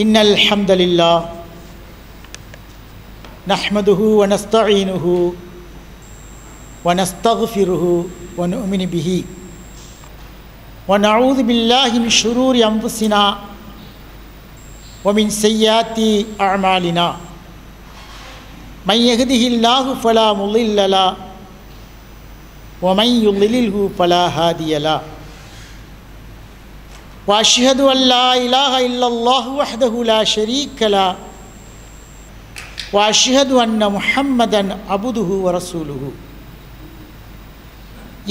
இன்னல் ஹம்தலில்லாஹ் நஹ்மதுஹு வ நஸ்தஈனுஹு வ நஸ்தக்ஃபிருஹு வ நு'மினு பிஹி வ நஊது பில்லாஹி மின் ஷுரூரி அன்ஃபுஸினா வ மின் ஸய்யிஆத்தி அஅமாலினா மன் யஹ்திஹில்லாஹு ஃபலா முضில்ல லஹு வ மன் யுض்லில்ஹு ஃபலா ஹாதிய லஹு وأشهد أن لا إله إلا الله وحده لا شريك له وأشهد أن محمدا عبده ورسوله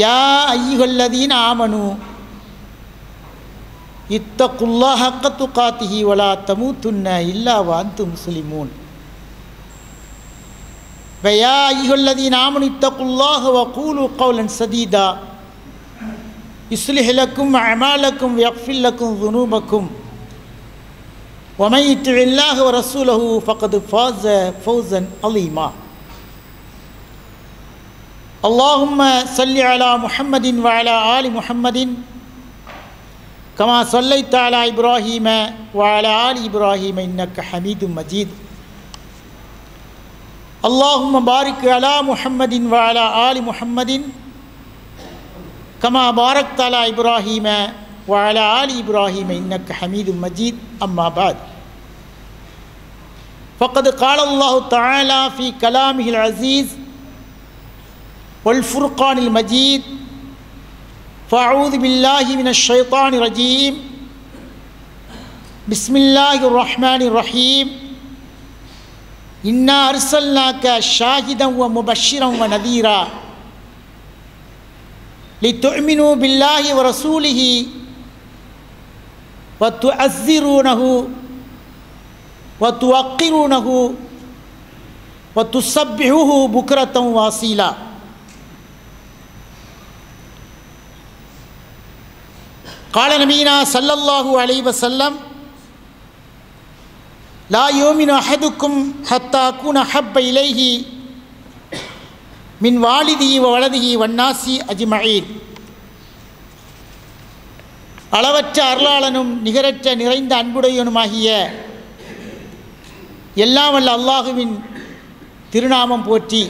يا أيها الذين آمنوا اتقوا الله حق تقاته ولا تموتن إلا وأنتم مسلمون ويا أيها الذين آمنوا اتقوا الله وقولوا قولا سديدا يصلح لكم أعمالكم ويغفر لكم ذنوبكم ومن يطع الله ورسوله فقد فاز فوزا عظيما اللهم صل على محمد وعلى آل محمد كما صليت على إبراهيم وعلى آل إبراهيم إنك حميد مجيد اللهم بارك على محمد وعلى آل محمد كما باركت على إبراهيم وعلى آل إبراهيم إنك حميد مجيد أما بعد فقد قال الله تعالى في كلامه العزيز والفرقان المجيد فأعوذ بالله من الشيطان الرجيم بسم الله الرحمن الرحيم إنا أرسلناك شاهدا ومبشرا ونذيرا لتؤمنوا بالله ورسوله وتعزرونه وتوقرونه وتسبحوه بكرة واصيلا قال نبينا صلى الله عليه وسلم لا يؤمن أحدكم حتى أكون أحب إليه மின் வாலிதி வலதிஹி வன்னாசி அஜ்மஈன். அளவற்ற அருளாளனும் நிகரற்ற நிறைந்த அன்புடையனுமாகிய எல்லாம் வல்ல அல்லாஹுவின் திருநாமம் போற்றி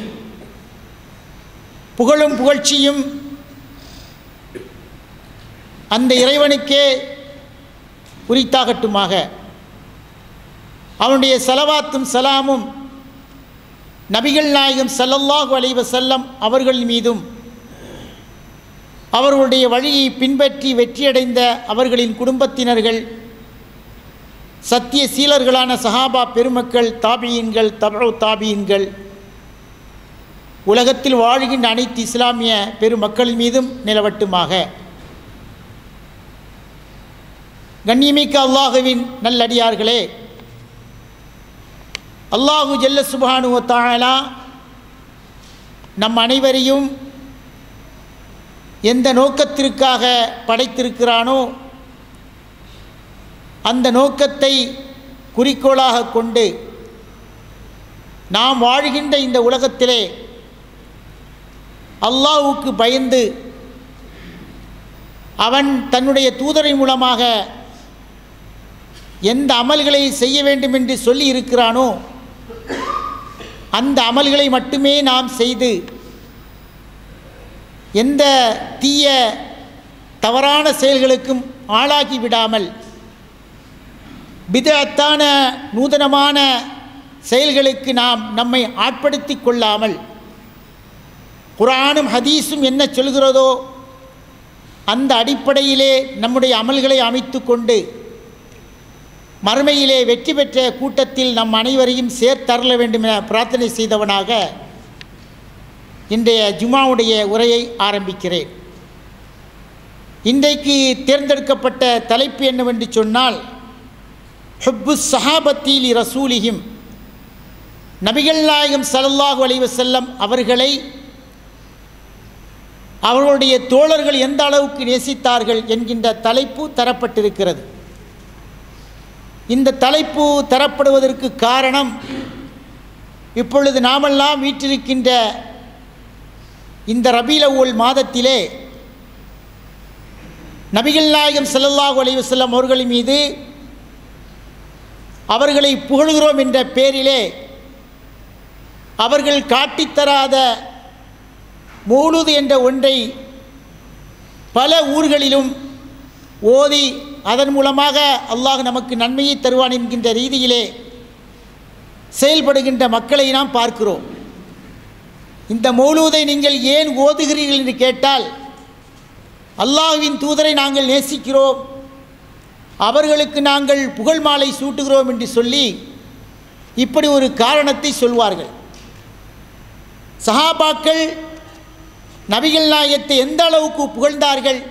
புகழும் புகழ்ச்சியும் அந்த இறைவனுக்கே உரித்தாகட்டுமாக. அவனுடைய ஸலவாத்தும் சலாமும் நபிகள் நாயகம் ஸல்லல்லாஹு அலைஹி வஸல்லம் அவர்கள் மீதும் அவர்களுடைய வழியை பின்பற்றி வெற்றியடைந்த அவர்களின் குடும்பத்தினர்கள், சத்திய சீலர்களான சஹாபா பெருமக்கள், தாபியீன்கள், தபு தாபியீன்கள், உலகத்தில் வாழ்கின்ற அனைத்து இஸ்லாமிய பெருமக்கள் மீதும் நிலவட்டுமாக. கண்ணியமிக்க அல்லாஹுவின் நல்லடியார்களே, அல்லாஹு ஜல்ல சுப்ஹானஹு வ தஆலா நம் அனைவரையும் எந்த நோக்கத்திற்காக படைத்திருக்கிறானோ அந்த நோக்கத்தை குறிக்கோளாக கொண்டு நாம் வாழ்கின்ற இந்த உலகத்திலே அல்லாஹ்வுக்கு பயந்து அவன் தன்னுடைய தூதரின் மூலமாக எந்த அமல்களை செய்ய வேண்டும் என்று சொல்லி இருக்கிறானோ அந்த அமல்களை மட்டுமே நாம் செய்து எந்த தீய தவறான செயல்களுக்கும் ஆளாகி விடாமல், பிதஅத்தான நூதனமான செயல்களுக்கு நாம் நம்மை ஆட்படுத்தி கொள்ளாமல், குர்ஆனும் ஹதீஸும் என்ன சொல்கிறதோ அந்த அடிப்படையிலே நம்முடைய அமல்களை அமைத்து கொண்டு மறுமையிலே வெற்றி பெற்ற கூட்டத்தில் நம் அனைவரையும் சேர்த்தரல வேண்டும் என பிரார்த்தனை செய்தவனாக இன்றைய ஜுமாவுடைய உரையை ஆரம்பிக்கிறேன். இன்றைக்கு தேர்ந்தெடுக்கப்பட்ட தலைப்பு என்னவென்று சொன்னால், ஹுப்பு ஸஹாபத்தி லி ரசூலிஹிம், நபிகள் நாயகம் ஸல்லல்லாஹு அலைஹி வஸல்லம் அவர்களை அவர்களுடைய தோழர்கள் எந்த அளவுக்கு நேசித்தார்கள் என்கின்ற தலைப்பு தரப்பட்டிருக்கிறது. இந்த தலைப்பு தரப்படுவதற்கு காரணம், இப்பொழுது நாமெல்லாம் வீற்றிருக்கின்ற இந்த ரபீல் அவ்வல் மாதத்திலே நபிகள் நாயகம் ஸல்லல்லாஹு அலைஹி வஸல்லம் அவர்கள் மீது அவர்களை புகழ்கிறோம் என்ற பேரிலே அவர்கள் காட்டித்தராத மௌலூத் என்ற ஒன்றை பல ஊர்களிலும் ஓதி அதன் மூலமாக அல்லாஹ் நமக்கு நன்மையை தருவான் என்கின்ற ரீதியிலே செயல்படுகின்ற மக்களை நாம் பார்க்கிறோம். இந்த மௌலூதை நீங்கள் ஏன் ஓதுகிறீர்கள் என்று கேட்டால், அல்லாஹ்வின் தூதரை நாங்கள் நேசிக்கிறோம், அவர்களுக்கு நாங்கள் புகழ் மாலை சூட்டுகிறோம் என்று சொல்லி இப்படி ஒரு காரணத்தை சொல்வார்கள். சஹாபாக்கள் நபிகள் நாயகத்தை எந்த அளவுக்கு புகழ்ந்தார்கள்,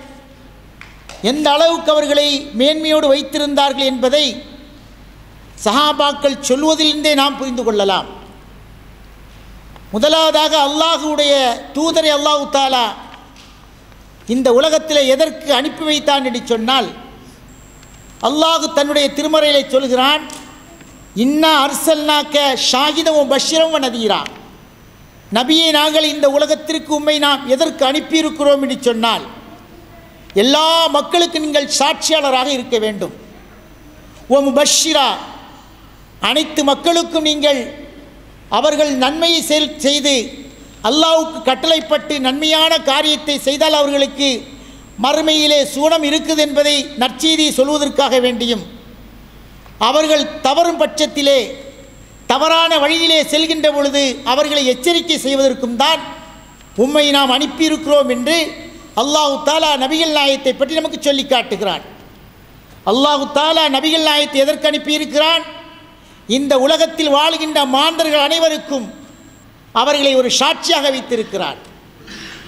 எந்த அளவுக்கு அவர்களை மேன்மையோடு வைத்திருந்தார்கள் என்பதை சஹாபாக்கள் சொல்வதிலிருந்தே நாம் புரிந்து கொள்ளலாம். முதலாவதாக அல்லாஹுடைய தூதரை அல்லாஹு தாலா இந்த உலகத்தில் எதற்கு அனுப்பி வைத்தான் என்று சொன்னால், அல்லாஹு தன்னுடைய திருமறையிலே சொல்கிறான், இன்னா அர்சல்னாக்க ஷாஹிதம் பஷீரம் நதீரா. நபியை நாங்கள் இந்த உலகத்திற்கு உம்மை நாம் எதற்கு அனுப்பியிருக்கிறோம் என்று சொன்னால், எல்லா மக்களுக்கு நீங்கள் சாட்சியாளராக இருக்க வேண்டும். ஓ முபஷிரா, அனைத்து மக்களுக்கும் நீங்கள் அவர்கள் நன்மையை செய்து அல்லாஹ்வுக்கு கட்டளைப்பட்டு நன்மையான காரியத்தை செய்தால் அவர்களுக்கு மறுமையிலே சூனம் இருக்குது என்பதை நற்செய்தியை சொல்வதற்காக வேண்டியும், அவர்கள் தவறும் பட்சத்திலே தவறான வழியிலே செல்கின்ற பொழுது அவர்களை எச்சரிக்கை செய்வதற்கும் தான் உம்மை நாம் அனுப்பியிருக்கிறோம் என்று அல்லாஹு தாலா நபிகள் நாயகத்தை பற்றி நமக்கு சொல்லி காட்டுகிறான். அல்லாஹு தாலா நபிகள் நாயகத்தை எதற்கு அனுப்பியிருக்கிறான்? இந்த உலகத்தில் வாழ்கின்ற மாந்தர்கள் அனைவருக்கும் அவர்களை ஒரு சாட்சியாக வைத்திருக்கிறார்.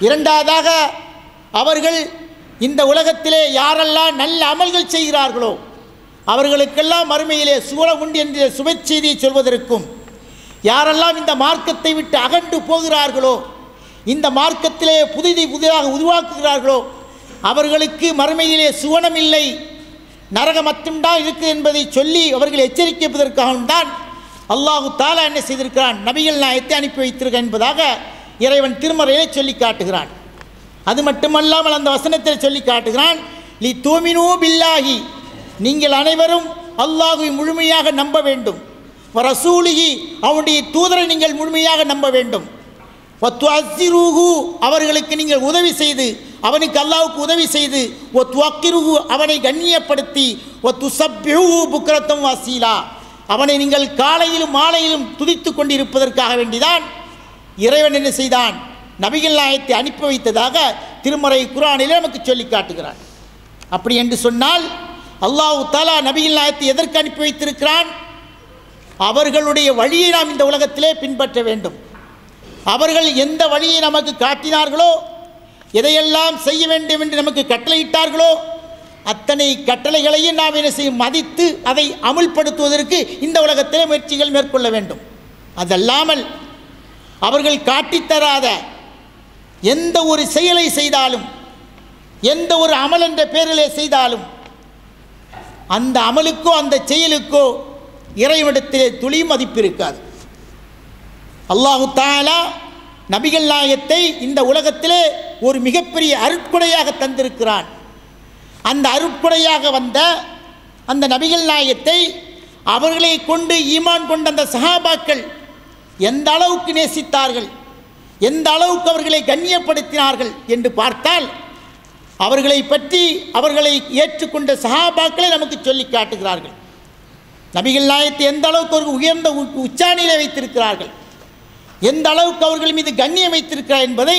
இரண்டாவதாக, அவர்கள் இந்த உலகத்திலே யாரெல்லாம் நல்ல அமல்கள் செய்கிறார்களோ அவர்களுக்கெல்லாம் மறுமையிலே சூழம் உண்டு என்ற சுப செய்தியை சொல்வதற்கும், யாரெல்லாம் இந்த மார்க்கத்தை விட்டு அகன்று போகிறார்களோ, இந்த மார்க்கத்திலே புதிதாக உருவாக்குகிறார்களோ அவர்களுக்கு மறுமையிலே சுவனம் இல்லை, நரகம் மட்டும்தான் இருக்குது என்பதை சொல்லி அவர்களை எச்சரிக்கைப்பதற்காகவும் தான் அல்லாஹு தாலா என்ன செய்திருக்கிறான்? நபிகள் நாயகத்தை அனுப்பி வைத்திருக்க என்பதாக இறைவன் திருமறையிலே சொல்லி காட்டுகிறான். அது மட்டுமல்லாமல் அந்த வசனத்தில் சொல்லி காட்டுகிறான், லி தூமினூ பில்லாஹி, நீங்கள் அனைவரும் அல்லாஹ்வை முழுமையாக நம்ப வேண்டும், ரசூலிஹி, அவனுடைய தூதரை நீங்கள் முழுமையாக நம்ப வேண்டும், வத்துஅஸ்ஸிரூஹு, அவர்களுக்கு நீங்கள் உதவி செய்து அவனுக்கு அல்லாஹ்வுக்கு உதவி செய்து, வத்துவக்கிருஹு, அவனை கண்ணியப்படுத்தி, வத்துஸப்பிஹு புக்ரத்தம் வசீலா, அவனை நீங்கள் காலையிலும் மாலையிலும் துதித்து கொண்டிருப்பதற்காக வேண்டிதான் இறைவன் என்ன செய்தான்? நபிகள் நாயகத்தை அனுப்பி வைத்ததாக திருமறை குர்ஆனிலே நமக்கு சொல்லி காட்டுகிறான். அப்படி என்று சொன்னால் அல்லாஹு தஆலா நபிகள் நாயகத்தை எதற்கு அனுப்பி வைத்திருக்கிறான்? அவர்களுடைய வழியை நாம் இந்த உலகத்திலே பின்பற்ற வேண்டும். அவர்கள் எந்த வழியை நமக்கு காட்டினார்களோ, எதையெல்லாம் செய்ய வேண்டும் என்று நமக்கு கட்டளையிட்டார்களோ அத்தனை கட்டளைகளையும் நாம் என்ன செய்ய மதித்து அதை அமுல்படுத்துவதற்கு இந்த உலகத்திலே முயற்சிகள் மேற்கொள்ள வேண்டும். அதல்லாமல் அவர்கள் காட்டித்தராத எந்த ஒரு செயலை செய்தாலும், எந்த ஒரு அமல் என்ற பேரிலே செய்தாலும் அந்த அமலுக்கோ அந்த செயலுக்கோ இறைவனிடத்திலே துளி மதிப்பு இருக்காது. அல்லாஹு தஆலா நபிகள் நாயகத்தை இந்த உலகத்திலே ஒரு மிகப்பெரிய அருட்கொடையாக தந்திருக்கிறான். அந்த அருட்கொடையாக வந்த அந்த நபிகள் நாயகத்தை அவர்களை கொண்டு ஈமான் கொண்ட அந்த சஹாபாக்கள் எந்த அளவுக்கு நேசித்தார்கள், எந்த அளவுக்கு அவர்களை கண்ணியப்படுத்தினார்கள் என்று பார்த்தால், அவர்களை பற்றி அவர்களை ஏற்றுக்கொண்ட சஹாபாக்களை நமக்கு சொல்லி காட்டுகிறார்கள். நபிகள் நாயகத்தை எந்த அளவுக்கு அவர்கள் உயர்ந்த உச்சாணியிலே வைத்திருக்கிறார்கள், எந்த அளவுக்கு அவர்கள் மீது கண்ணியம் வைத்திருக்கிறார் என்பதை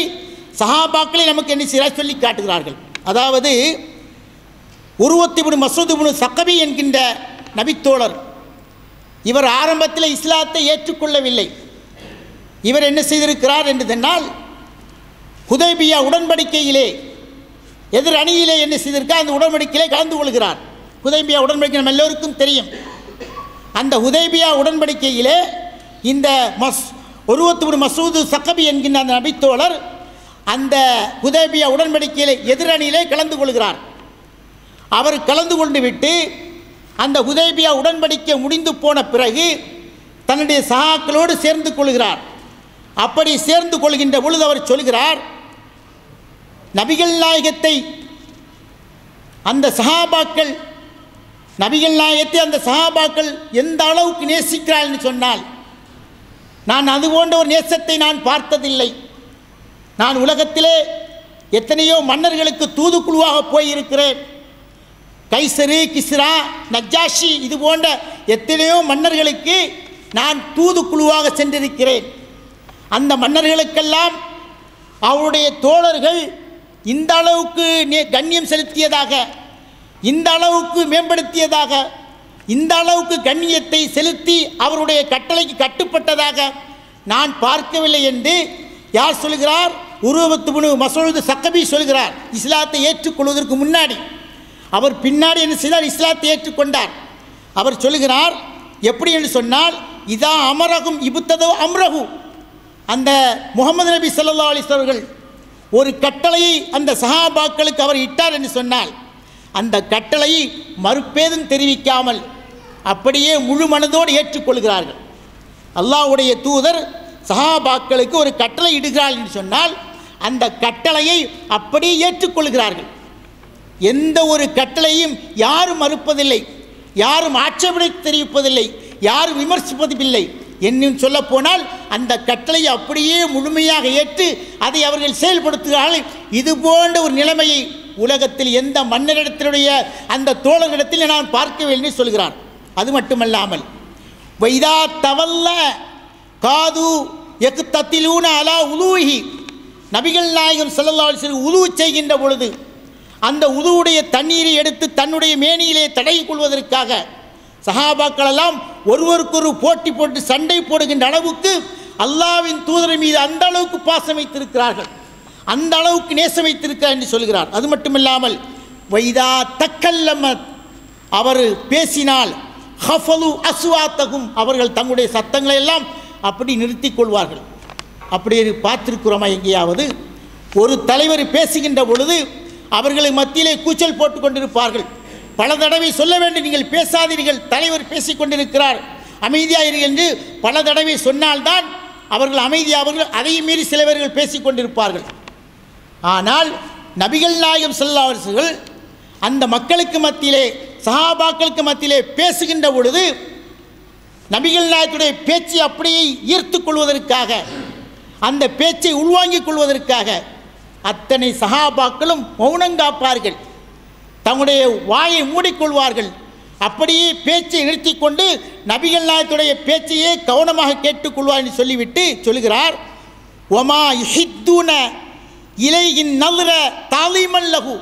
சஹாபாக்களை நமக்கு என்ன செய்ய சொல்லி காட்டுகிறார்கள். அதாவது உருவத் இப்னு மஸ்ஊத் இப்னு ஸகபி என்கின்ற நபித்தோழர், இவர் ஆரம்பத்தில் இஸ்லாத்தை ஏற்றுக்கொள்ளவில்லை. இவர் என்ன செய்திருக்கிறார் என்று சொன்னால், ஹுதைபியா உடன்படிக்கையிலே எதிர் அணியிலே என்ன செய்திருக்கார், அந்த உடன்படிக்கையிலே கலந்து கொள்கிறார். ஹுதைபியா உடன்படிக்கை நம்ம எல்லோருக்கும் தெரியும். அந்த ஹுதைபியா உடன்படிக்கையிலே இந்த உருவத் இப்னு மஸ்ஊத் ஸகபி என்கின்ற அந்த நபித்தோழர் அந்த ஹுதைபியா உடன்படிக்கையிலே எதிரணியிலே கலந்து கொள்கிறார். அவர் கலந்து கொண்டு விட்டு அந்த ஹுதைபியா உடன்படிக்கை முடிந்து போன பிறகு தன்னுடைய சஹாக்களோடு சேர்ந்து கொள்கிறார். அப்படி சேர்ந்து கொள்கின்ற பொழுது அவர் சொல்கிறார், நபிகள் நாயகத்தை அந்த சஹாபாக்கள் நபிகள் நாயகத்தை அந்த சஹாபாக்கள் எந்த அளவுக்கு நேசிக்கிறாள்னு சொன்னால், நான் அது போன்ற ஒரு நேசத்தை நான் பார்த்ததில்லை. நான் உலகத்திலே எத்தனையோ மன்னர்களுக்கு தூதுக்குழுவாக போயிருக்கிறேன். கைசரு, கிஸ்ரா, நஜ்ஜாஷி இது போன்ற எத்தனையோ மன்னர்களுக்கு நான் தூதுக்குழுவாக சென்றிருக்கிறேன். அந்த மன்னர்களுக்கெல்லாம் அவருடைய தோழர்கள் இந்த அளவுக்கு கண்ணியம் செலுத்தியதாக, இந்த அளவுக்கு மேம்படுத்தியதாக, இந்த அளவுக்கு கண்ணியத்தை செலுத்தி அவருடைய கட்டளைக்கு கட்டுப்பட்டதாக நான் பார்க்கவில்லை என்று யார் சொல்கிறார்? உருவத்துபுனு மசூது சக்கபி சொல்கிறார். இஸ்லாத்தை ஏற்றுக்கொள்வதற்கு முன்னாடி அவர் பின்னாடி என்ன செய்தார்? இஸ்லாத்தை ஏற்றுக்கொண்டார். அவர் சொல்கிறார், எப்படி என்று சொன்னால், இதா அமரகும் இபுத்ததோ அம்ரகு, அந்த முகமது நபி ஸல்லல்லாஹு அலைஹி வஸல்லம் அவர்கள் ஒரு கட்டளையை அந்த சஹாபாக்களுக்கு அவர் இட்டார் என்று சொன்னால், அந்த கட்டளையை மறுப்பேதும் தெரிவிக்காமல் அப்படியே முழு மனதோடு ஏற்றுக்கொள்கிறார்கள். அல்லாஹ்வுடைய தூதர் சஹாபாக்களுக்கு ஒரு கட்டளை இடுகிறார் என்று சொன்னால் அந்த கட்டளையை அப்படியே ஏற்றுக்கொள்கிறார்கள். எந்த ஒரு கட்டளையும் யாரும் மறுப்பதில்லை, யாரும் ஆட்சேபனை தெரிவிப்பதில்லை, யாரும் விமர்சிப்பதில்லை. என்னும் சொல்ல போனால் அந்த கட்டளையை அப்படியே முழுமையாக ஏற்று அதை அவர்கள் செயல்படுத்துகிறார்கள். இது போன்ற ஒரு நிலைமையை உலகத்தில் எந்த மன்னரிடத்தினுடைய அந்த தோழர்களிடத்தில் நான் பார்க்கவில்லை சொல்கிறார். அது மட்டுமல்லாமல் வைதா தவல்ல காது எக்கு தத்திலூன அலா உலூஹி, நபிகள் நாயகம் ஸல்லல்லாஹு அலைஹி வஸல்லம் உலூ செய்கின்ற பொழுது அந்த உதுவுடைய தண்ணீரை எடுத்து தன்னுடைய மேனியிலே தடவி கொள்வதற்காக சஹாபாக்களெல்லாம் ஒருவருக்கொரு போட்டி போட்டு சண்டை போடுகின்ற அளவுக்கு அல்லாஹ்வின் தூதர் மீது அந்த அளவுக்கு பாசம் வைத்திருக்கிறார்கள், அந்த அளவுக்கு நேசம் வைத்திருக்கிறார் என்று சொல்கிறார். அது மட்டுமில்லாமல் வைதா தக்கல்லமத், அவர் பேசினால் ஹஃபலு அஸ்வாத்தகும், அவர்கள் தங்களுடைய சத்தங்களை எல்லாம் அப்படி நிறுத்தி கொள்வார்கள். அப்படி பார்த்திருக்கிறோமா எங்கேயாவது? ஒரு தலைவர் பேசுகின்ற பொழுது அவர்களை மத்தியிலே கூச்சல் போட்டு கொண்டிருப்பார்கள். பல தடவை சொல்ல வேண்டும், நீங்கள் பேசாதீர்கள், தலைவர் பேசிக்கொண்டிருக்கிறார், அமைதியாகிறீர்கள் என்று பல தடவை சொன்னால்தான் அவர்கள் அமைதியாவார்கள். அதையும் மீறி சிலவர்கள் பேசிக்கொண்டிருப்பார்கள். ஆனால் நபிகள் நாயகம் ஸல்லல்லாஹு அலைஹி வஸல்லம் அந்த மக்களுக்கு மத்தியிலே, சஹாபாக்களுக்கு மத்தியிலே பேசுகின்ற பொழுது நபிகள் நாயகத்துடைய பேச்சை அப்படியே ஈர்த்து கொள்வதற்காக, அந்த பேச்சை உள்வாங்கிக் கொள்வதற்காக அத்தனை சஹாபாக்களும் மௌனங்காப்பார்கள், தங்களுடைய வாயை மூடிக்கொள்வார்கள். அப்படியே பேச்சை நிறுத்தி கொண்டு நபிகள் நாயகத்துடைய பேச்சையே கவனமாக கேட்டுக்கொள்வார் என்று சொல்லிவிட்டு சொல்கிறார், ஒமா யுஹித்தூன இலையின் நல்ற தாலீமல்லஹு,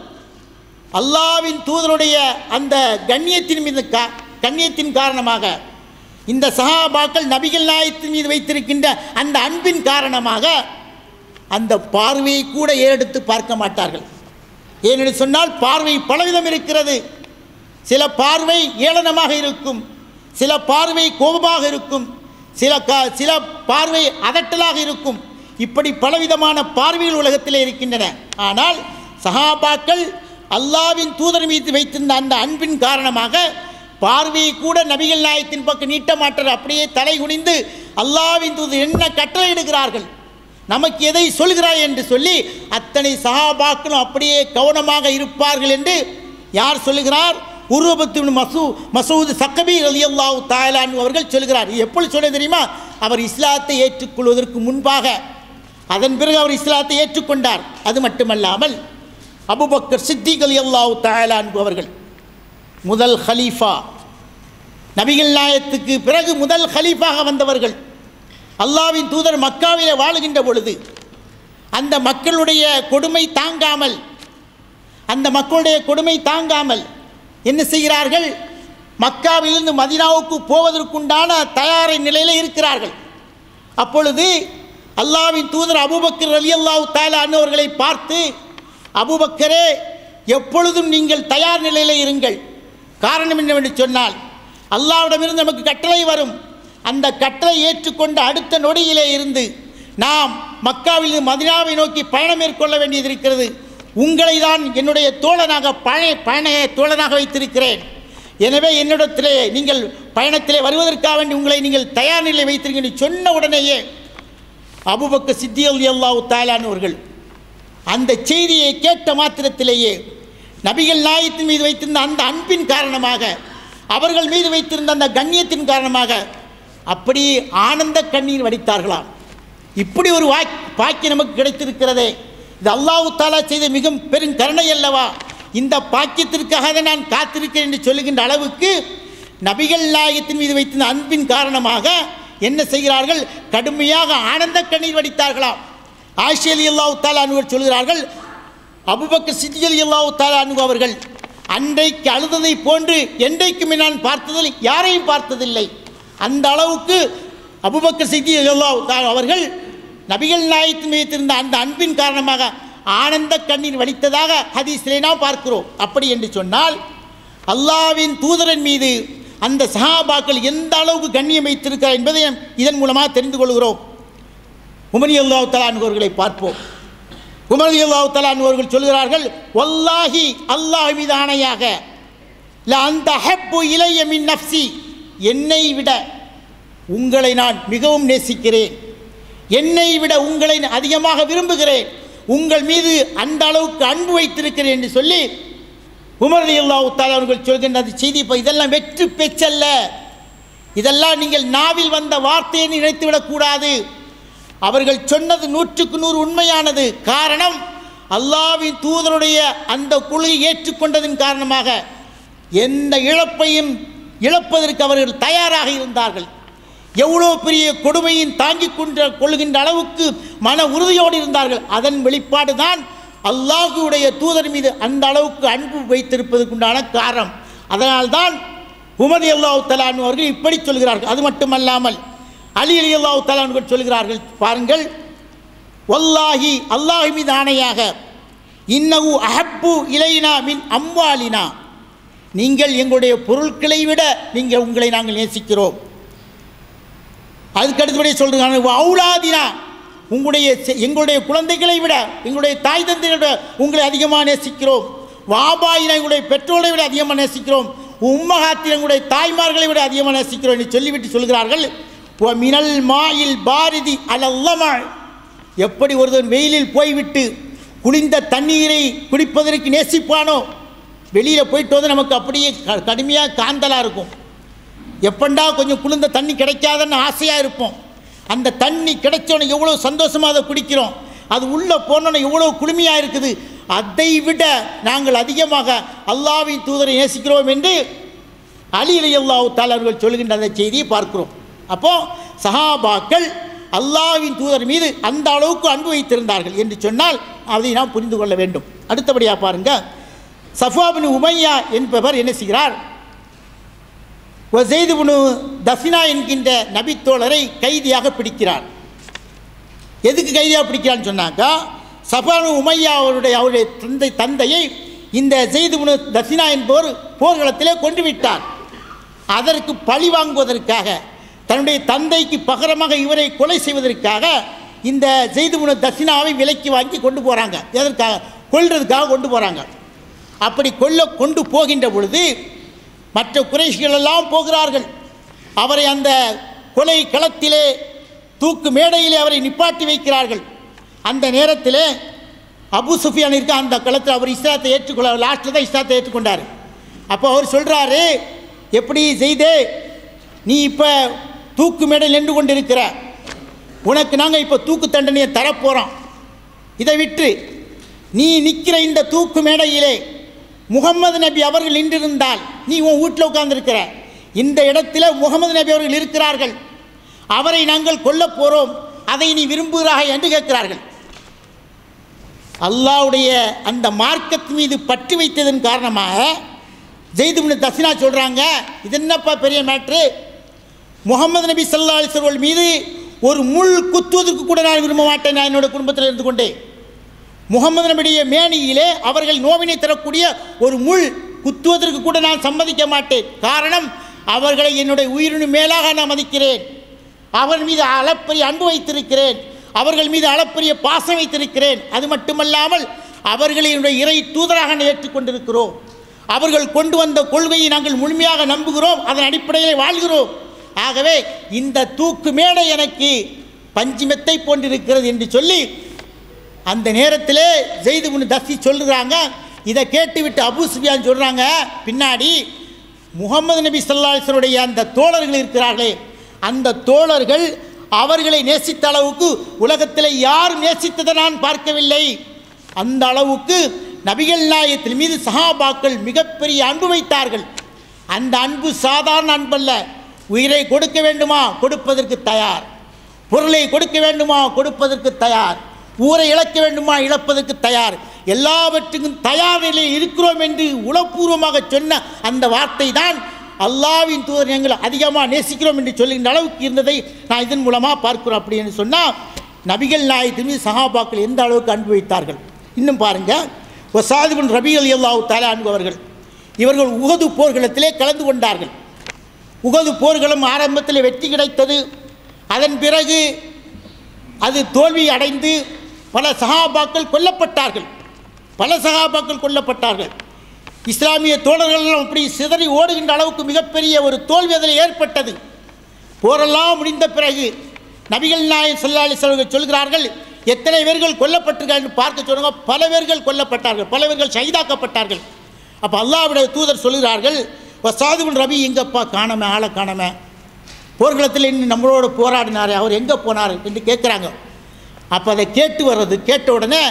அல்லாஹ்வின் தூதருடைய அந்த கண்ணியத்தின் காரணமாக இந்த சஹாபாக்கள் நபிகள் நாயகத்தின் மீது வைத்திருக்கின்ற அந்த அன்பின் காரணமாக அந்த பார்வையை கூட ஏறெடுத்து பார்க்க மாட்டார்கள். ஏனென்று சொன்னால் பார்வை பலவிதம் இருக்கிறது. சில பார்வை ஏளனமாக இருக்கும், சில பார்வை கோபமாக இருக்கும், சில பார்வை அதட்டலாக இருக்கும். இப்படி பலவிதமான பார்வைகள் உலகத்திலே இருக்கின்றன. ஆனால் சஹாபாக்கள் அல்லாஹ்வின் தூதர் மீது வைத்திருந்த அந்த அன்பின் காரணமாக பார்வையை கூட நபிகள் நாயகத்தின் பக்கம் நீட்ட மாட்டார். அப்படியே தலை குனிந்து அல்லாஹ்வின் தூதர் என்ன கட்டளை இடுகிறார்கள், நமக்கு எதை சொல்கிறாய் என்று சொல்லி அத்தனை சஹாபாக்களும் அப்படியே கவனமாக இருப்பார்கள் என்று யார் சொல்லுகிறார்? உருவபத்து மசூது சக்கபி ரலியல்லாஹு தஆலா அன்ஹு அவர்கள் சொல்கிறார். எப்படி சொல்ல தெரியுமா? அவர் இஸ்லாத்தை ஏற்றுக்கொள்வதற்கு முன்பாக, அதன் பிறகு அவர் இஸ்லாத்தை ஏற்றுக்கொண்டார். அது மட்டுமல்லாமல் அபூபக்கர் சித்திக் ரலியல்லாஹு தஆலா அன்ஹு அவர்கள் முதல் ஹலீஃபா, நபிகள் நாயகத்துக்கு பிறகு முதல் ஹலீஃபாக வந்தவர்கள். அல்லாஹ்வின் தூதர் மக்காவிலே வாழுகின்ற பொழுது அந்த மக்களுடைய கொடுமை தாங்காமல் என்ன செய்கிறார்கள்? மக்காவிலிருந்து மதீனாவுக்கு போவதற்குண்டான தயார் நிலையில் இருக்கிறார்கள். அப்பொழுது அல்லாஹ்வின் தூதர் அபூபக்கர் ரலியல்லாஹு தஆலா அன்ஹு அவர்களை பார்த்து, அபூபக்கரே, எப்பொழுதும் நீங்கள் தயார் நிலையில் இருங்கள். காரணம் என்னவென்று சொன்னால், அல்லாஹ்விடமிருந்து நமக்கு கட்டளை வரும், அந்த கட்டளை ஏற்றுக்கொண்ட அடுத்த நொடியிலே இருந்து நாம் மக்காவில் மதீனாவை நோக்கி பயணம் மேற்கொள்ள வேண்டியது இருக்கிறது. உங்களை தான் என்னுடைய தோழனாக பயண தோழனாக வைத்திருக்கிறேன். எனவே என்னிடத்திலே நீங்கள் பயணத்திலே வருவதற்காக வேண்டி உங்களை நீங்கள் தயார் நிலை வைத்திருக்கீங்க சொன்ன உடனேயே அபூபக்கர் சித்திக் ரலியல்லாஹு தஆலா அவர்கள் அந்த செய்தியை கேட்ட மாத்திரத்திலேயே நபிகள் நாயகத்தின் மீது வைத்திருந்த அந்த அன்பின் காரணமாக அவர்கள் மீது வைத்திருந்த அந்த கண்ணியத்தின் காரணமாக அப்படி ஆனந்த கண்ணீர் வடித்தார்களாம். இப்படி ஒரு பாக்கி நமக்கு கிடைத்திருக்கிறதே, இது அல்லாஹ் தஆலா செய்த மிக பெரும் கருணை அல்லவா? இந்த பாக்கியத்திற்காக நான் காத்திருக்கிறேன் என்று சொல்லுகின்ற அளவுக்கு நபிகள் நாயகத்தின் மீது வைத்திருந்த அன்பின் காரணமாக என்ன செய்கிறார்கள்? கடுமையாக ஆனந்த கண்ணீர் வடித்தார்களாம். ஆயிஷா ரலியல்லாஹு தஆலா அன்ஹா சொல்கிறார்கள், அபூபக்கர் சித்திக் ரலியல்லாஹு தஆலா அன்ஹு அவர்கள் அன்றைக்கு அழுததை போன்று என்றைக்கும் நான் பார்த்ததில்லை, யாரையும் பார்த்ததில்லை. அந்த அளவுக்கு அபூபக்கர் சித்திக் ரலியல்லாஹு தஆலா அவர்கள் நபிகள் நாயகத்தின் மீது வைத்திருந்த அந்த அன்பின் காரணமாக ஆனந்த கண்ணீர் வடித்ததாக ஹதீஸிலே நாம் பார்க்கிறோம். அப்படி என்று சொன்னால் அல்லாஹ்வின் தூதரின் மீது அந்த சஹாபாக்கள் எந்த அளவுக்கு கண்ணியம் வைத்திருக்கிறார் என்பதை இதன் மூலமாக தெரிந்து கொள்கிறோம். உமர் ரலியல்லாஹு தஆலா அன்ஹு அவர்களை பார்ப்போம். உமர் ரலியல்லாஹு தஆலா அன்ஹு அவர்கள் சொல்கிறார்கள், வல்லாஹி அல்லாஹ் மீது ஆணையாக, லா அன்த ஹப்பு இலைய மின் நஃப்ஸி, என்னை விட உங்களை நான் மிகவும் நேசிக்கிறேன், என்னை விட உங்களை அதிகமாக விரும்புகிறேன், உங்கள் மீது அந்த அளவுக்கு அன்பு வைத்திருக்கிறேன் என்று சொல்லி உமர் ரலியல்லாஹு தஆலா அவர்கள் சொல்கின்ற அந்த செய்தி. இதெல்லாம் வெற்று பேச்சல்ல, இதெல்லாம் நீங்கள் நாவில் வந்த வார்த்தையை நினைத்துவிடக்கூடாது. அவர்கள் சொன்னது 100க்கு 100 உண்மையானது. காரணம், அல்லாஹ்வின் தூதருடைய அந்த கொள்கையை ஏற்றுக்கொண்டதின் காரணமாக எந்த இழப்பையும் இழப்பதற்கு அவர்கள் தயாராக இருந்தார்கள். எவ்வளோ பெரிய கொடுமையும் தாங்கிக் கொள்கின்ற அளவுக்கு மன உறுதியோடு இருந்தார்கள். அதன் வெளிப்பாடு தான் அல்லாஹ்வுடைய தூதர் மீது அந்த அளவுக்கு அன்பு வைத்திருப்பதற்குண்டான காரணம். அதனால்தான் உமர் ரலியல்லாஹு தஆலா அன்ஹு அவர்கள் இப்படி சொல்கிறார்கள். அது மட்டுமல்லாமல் அலி ரலியல்லாஹு தஆலா அன்ஹு சொல்கிறார்கள், பாருங்கள், வல்லாஹி அல்லாஹ் மீது ஆணையாக, இன்னஹு அஹப்பு இலைனா மின் அம்வாலினா, நீங்கள் எங்களுடைய பொருட்களை விட உங்களை நாங்கள் நேசிக்கிறோம். அதுக்கு அடுத்தபடியே சொல்கிறாங்க, அவுலாதினா, எங்களுடைய குழந்தைகளை விட எங்களுடைய தாய் தந்தையை விட உங்களை அதிகமாக நேசிக்கிறோம். வாபாயினா, எங்களுடைய பெற்றோரை விட அதிகமாக நேசிக்கிறோம். உம்மஹாத்தினா, எங்களுடைய தாய்மார்களை விட அதிகமாக நேசிக்கிறோம் என்று சொல்லிவிட்டு சொல்கிறார்கள், மினல் மாயில் பாரதி அலல்லமா, எப்படி ஒருவன் வெயிலில் போய்விட்டு குளிர்ந்த தண்ணீரை குடிப்பதற்கு நேசிப்பானோ, வெளியில் போயிட்டு வந்து நமக்கு அப்படியே கடுமையாக காந்தலாக இருக்கும், எப்பண்டா கொஞ்சம் குளிர்ந்த தண்ணி கிடைக்காதன்னு ஆசையாக இருப்போம். அந்த தண்ணி கிடைச்சோன்னு எவ்வளோ சந்தோஷமாக அதை குடிக்கிறோம், அது உள்ளே போனோன்னு எவ்வளோ குளுமையாக இருக்குது. அதை விட நாங்கள் அதிகமாக அல்லாஹ்வின் தூதரை நேசிக்கிறோம் என்று அலி ரலியல்லாஹு தஆலா அவர்கள் சொல்கின்ற அந்த செய்தியை பார்க்கிறோம். அப்போது சஹாபாக்கள் அல்லாஹ்வின் தூதர் மீது அந்த அளவுக்கு அன்பு வைத்திருந்தார்கள் என்று சொன்னால் அதை நாம் புரிந்து கொள்ள வேண்டும். அடுத்தபடியாக பாருங்கள், சஃப்வா பின் உமையா என்பவர் என்ன செய்கிறார்? ஸைத் இப்னு தஃபினா என்கின்ற நபித்தோழரை கைதியாக பிடிக்கிறார். எதுக்கு கைதியாக பிடிக்கிறான்னு சொன்னாக்கா, சஃப்வா பின் உமையா அவருடைய தந்தையை இந்த ஸைத் இப்னு தஃபினா என்பவர் போர்க்களத்திலே கொண்டு விட்டார். அதற்கு பழி வாங்குவதற்காக, தன்னுடைய தந்தைக்கு பகரமாக இவரை கொலை செய்வதற்காக இந்த ஸைத் இப்னு தஃபினாவை விலைக்கு வாங்கி கொண்டு போகிறாங்க. எதற்காக? கொல்றதுக்காக கொண்டு போகிறாங்க. அப்படி கொண்டு போகின்ற பொழுது மற்ற குறைஷிகள் எல்லாம் போகிறார்கள். அவரை அந்த கொலை களத்திலே தூக்கு மேடையிலே அவரை நிப்பாட்டி வைக்கிறார்கள். அந்த நேரத்தில் அபு சுஃபியான் இருக்க அந்த களத்தில் அவர் இஸ்லாத்தை ஏற்றுக்கொள்ள, லாஸ்ட்டில் தான் இஸ்லாத்தை ஏற்றுக்கொண்டார். அப்போ அவர் சொல்கிறாரு, எப்படி செய்தே, நீ இப்போ தூக்கு மேடையில் நின்று கொண்டு இருக்கிற, உனக்கு நாங்கள் இப்போ தூக்கு தண்டனையை தரப்போகிறோம். இதை விட்டு நீ நிற்கிற இந்த தூக்கு மேடையிலே முகமது நபி அவர்கள் நின்றிருந்தால், நீ உன் வீட்டில் உட்கார்ந்துருக்கிற இந்த இடத்துல முகமது நபி அவர்கள் இருக்கிறார்கள், அவரை நாங்கள் கொல்லப் போகிறோம், அதை நீ விரும்புகிறாய் என்று கேட்கிறார்கள். அல்லாஹ்வுடைய அந்த மார்க்கத்து மீது பற்று வைத்ததன் காரணமாக ஸைத் இப்னு தஃபினா சொல்கிறாங்க, இது என்னப்பா பெரிய மேட்ரு, முகமது நபி ஸல்லல்லாஹு அலைஹி வஸல்லம் மீது ஒரு முள் குத்துவதற்கு கூட நான் விரும்ப மாட்டேன். நான் என்னோட குடும்பத்தில் இருந்து கொண்டே முகமது நபியுடைய மேனியிலே அவர்கள் நோவினை தரக்கூடிய ஒரு முள் குத்துவதற்கு கூட நான் சம்மதிக்க மாட்டேன். காரணம், அவர்களை என்னுடைய உயிரினும் மேலாக நான் மதிக்கிறேன், அவர் மீது அளப்பரிய அன்பு வைத்திருக்கிறேன், அவர்கள் மீது அளப்பரிய பாசம் வைத்திருக்கிறேன். அது மட்டுமல்லாமல் அவர்களை என்னுடைய இறை தூதராக ஏற்றுக்கொண்டிருக்கிறோம், அவர்கள் கொண்டு வந்த கொள்கையை நாங்கள் முழுமையாக நம்புகிறோம், அதன் அடிப்படையில் வாழ்கிறோம். ஆகவே இந்த தூக்கு மேடை எனக்கு பஞ்சுமெத்தை போன்றிருக்கிறது என்று சொல்லி அந்த நேரத்திலே ஸைத் இப்னு தஃபி சொல்கிறாங்க. இதை கேட்டுவிட்டு அபூ சுஃபியான் சொல்கிறாங்க, பின்னாடி முகமது நபி ஸல்லல்லாஹு அலைஹி வஸல்லம் அந்த தோழர்கள் இருக்கிறார்களே, அந்த தோழர்கள் அவர்களை நேசித்த அளவுக்கு உலகத்தில் யாரும் நேசித்ததை நான் பார்க்கவில்லை. அந்த அளவுக்கு நபிகள் நாயகத்தின் மீது சஹாபாக்கள் மிகப்பெரிய அன்பு வைத்தார்கள். அந்த அன்பு சாதாரண அன்பல்ல. உயிரை கொடுக்க வேண்டுமா கொடுப்பதற்கு தயார், பொருளை கொடுக்க வேண்டுமா கொடுப்பதற்கு தயார், ஊரை இழக்க வேண்டுமா இழப்பதற்கு தயார், எல்லாவற்றுக்கும் தயார் நிலையில் இருக்கிறோம் என்று உளப்பூர்வமாக சொன்ன அந்த வார்த்தை தான் அல்லாஹ்வின் தூதர் எங்களை அதிகமாக நேசிக்கிறோம் என்று சொல்லுகின்ற அளவுக்கு இருந்ததை நான் இதன் மூலமாக பார்க்கிறோம். அப்படின்னு சொன்னால் நபிகள் நாயகத்தின் மீது சஹாபாக்கள் எந்த அளவுக்கு அன்பு வைத்தார்கள். இன்னும் பாருங்கள், வஸாத் பின் ரபீ ரலியல்லாஹு தஆலா அன்ஹு அவர்கள், இவர்கள் உஹது போர்க்களத்திலே கலந்து கொண்டார்கள். உஹது போர்களும் ஆரம்பத்தில் வெற்றி கிடைத்தது. அதன் பிறகு அது தோல்வி அடைந்து பல சஹாபாக்கள் கொல்லப்பட்டார்கள். இஸ்லாமிய தோழர்கள் அப்படி சிதறி ஓடுகின்ற அளவுக்கு மிகப்பெரிய ஒரு தோல்வி அதில் ஏற்பட்டது. போரெல்லாம் முடிந்த பிறகு நபிகள் நாயகம் ஸல்லல்லாஹு அலைஹி வஸல்லம் சொல்கிறார்கள், எத்தனை பேர்கள் கொல்லப்பட்டிருக்கார்கள் பார்க்க சொன்னாங்க. பல பேர்கள் கொல்லப்பட்டார்கள், பல பேர்கள் ஷஹீதாக்கப்பட்டார்கள். அப்போ அல்லாஹ்வுடைய தூதர் சொல்கிறார்கள், வஸாத் பின் ரபீ எங்கப்பா காணமே, ஆளை காணமே, போர்க்களத்தில் இன்னும் நம்மளோட போராடினார், அவர் எங்கே போனார் என்று கேட்குறாங்க. அப்போ அதை கேட்ட உடனே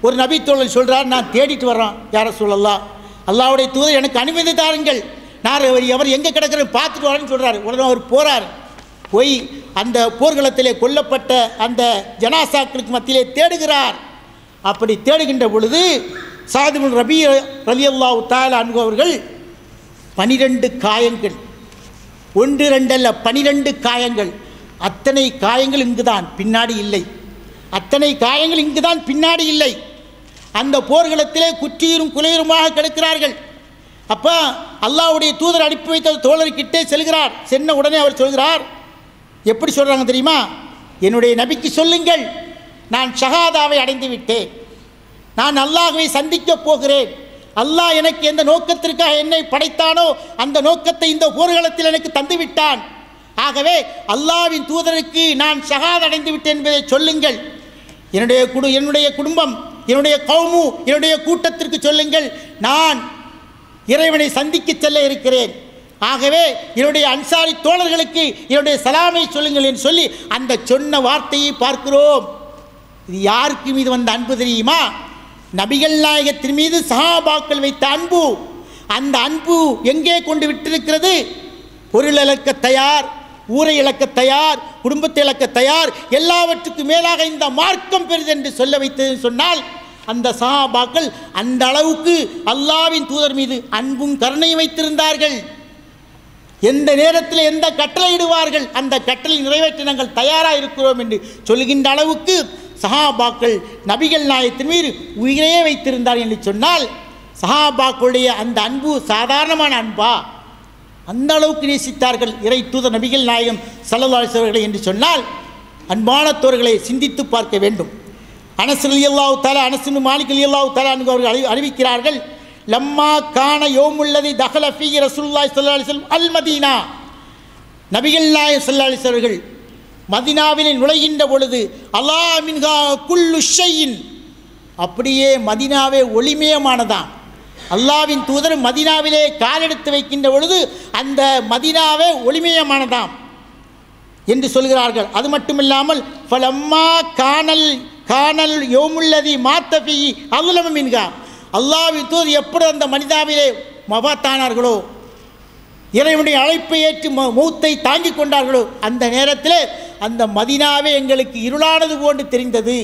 ஒரு நபி தோழர் சொல்கிறார், நான் தேடிட்டு வர்றோம் யா ரசூலல்லாஹ், அல்லாஹ்வுடைய தூதர் எனக்கு அனுமதி தாருங்கள், நான் அவர் எங்கே கிடக்கிறேன் பார்த்துட்டு வரேன்னு சொல்கிறார். உடனே அவர் போகிறார். போய் அந்த போர்க்களத்திலே கொல்லப்பட்ட அந்த ஜனாசாக்களுக்கு மத்தியிலே தேடுகிறார். அப்படி தேடுகின்ற பொழுது வஸாத் பின் ரபீ ரலியல்லாஹு தஆலா அன்ஹு அவர்கள் 12 காயங்கள், 1 2 அல்ல 12 காயங்கள். அத்தனை காயங்கள் இங்குதான், பின்னாடி இல்லை. அத்தனை காயங்கள் இங்குதான், பின்னாடி இல்லை. அந்த போர்க்களத்திலே குற்றியும் குலையுமாக கிடக்கிறார்கள். அப்போ அல்லாஹ்வுடைய தூதர் அனுப்பி வைத்த தோழர்கிட்டே செல்கிறார். சென்ன உடனே அவர் சொல்கிறார், எப்படி சொல்கிறாங்க தெரியுமா, என்னுடைய நபிக்கு சொல்லுங்கள், நான் ஷஹாதாவை அடைந்து விட்டேன், நான் அல்லாஹ்வை சந்திக்கப் போகிறேன், அல்லாஹ் எனக்கு எந்த நோக்கத்திற்காக என்னை படைத்தானோ அந்த நோக்கத்தை இந்த போர்க்களத்தில் எனக்கு தந்துவிட்டான். ஆகவே அல்லாஹ்வின் தூதருக்கு நான் ஷஹாத் அடைந்து விட்டேன் என்பதை சொல்லுங்கள். என்னுடைய குடும்பம், என்னுடைய கௌமு, என்னுடைய கூட்டத்திற்கு சொல்லுங்கள், நான் இறைவனை சந்திக்க செல்ல இருக்கிறேன். ஆகவே என்னுடைய அன்சாரி தோழர்களுக்கு என்னுடைய சலாமை சொல்லுங்கள் என்று சொல்லி அந்த சொன்ன வார்த்தையை பார்க்கிறோம். இது யாருக்கு மீது வந்த அன்பு தெரியுமா? நபிகள் நாயகத்தின் மீது சஹாபாக்கள் வைத்த அன்பு. அந்த அன்பு எங்கே கொண்டு விட்டிருக்கிறது? பொருள் இழக்க தயார், ஊரை இழக்க தயார், குடும்பத்தை இழக்க தயார், எல்லாவற்றுக்கும் மேலாக இந்த மார்க்கம் பெரிது என்று சொல்ல வைத்தது சொன்னால் அந்த சஹாபாக்கள் அந்த அளவுக்கு அல்லாஹ்வின் தூதர் மீது அன்பும் கருணையும் வைத்திருந்தார்கள். எந்த நேரத்தில் எந்த கட்டளை இடுவார்கள் அந்த கட்டளை நிறைவேற்ற நாங்கள் தயாராக இருக்கிறோம் என்று சொல்கின்ற அளவுக்கு சஹாபாக்கள் நபிகள் நாயகத்தின் மீது உயிரையே வைத்திருந்தார் என்று சொன்னால் சஹாபாக்களுடைய அந்த அன்பு சாதாரணமான அன்பா? அந்த அளவுக்கு நேசித்தார்கள் இறை தூதர் நபிகள் நாயகம் ஸல்லல்லாஹு அலைஹி வஸல்லம் என்று சொன்னால் அன்பான தோழர்களை சிந்தித்து பார்க்க வேண்டும். அனஸ் ரலியல்லாஹு தஆலா, அனஸ் பின் மாலிக் ரலியல்லாஹு தஆலா அவர்கள் அறிவிக்கிறார்கள், லம்மா கான யௌமுல்லதி தஹல ஃபீ ரசூலுல்லாஹி ஸல்லல்லாஹு அலைஹி வஸல்லம் அல் மதீனா, நபிகள் நாயகம் ஸல்லல்லாஹு அலைஹி வஸல்லம் மதீனாவிலே நுழைகின்ற பொழுது அலா மின்ஹா குல்லு ஷைஇன், அப்படியே மதீனாவே ஒளிமயமானதாம். அல்லாஹ்வின் தூதர் மதீனாவிலே காலெடுத்து வைக்கின்ற பொழுது அந்த மதீனாவே ஒளிமயமானதாம் என்று சொல்கிறார்கள். அது மட்டுமில்லாமல் ஃபலம்மா கானல் யௌமுல்லதி மாத்தஃபி அஸ்லம மின்ஹா, அல்லாஹ்வின் தூதர் எப்படி அந்த மனிதாவிலே மபாத்தானார்களோ, இறைவனுடைய அழைப்பை ஏற்று மௌத்தை தாங்கிக் கொண்டார்களோ, அந்த நேரத்தில் அந்த மதீனாவே எங்களுக்கு இருளானது போன்று தெரிந்தது.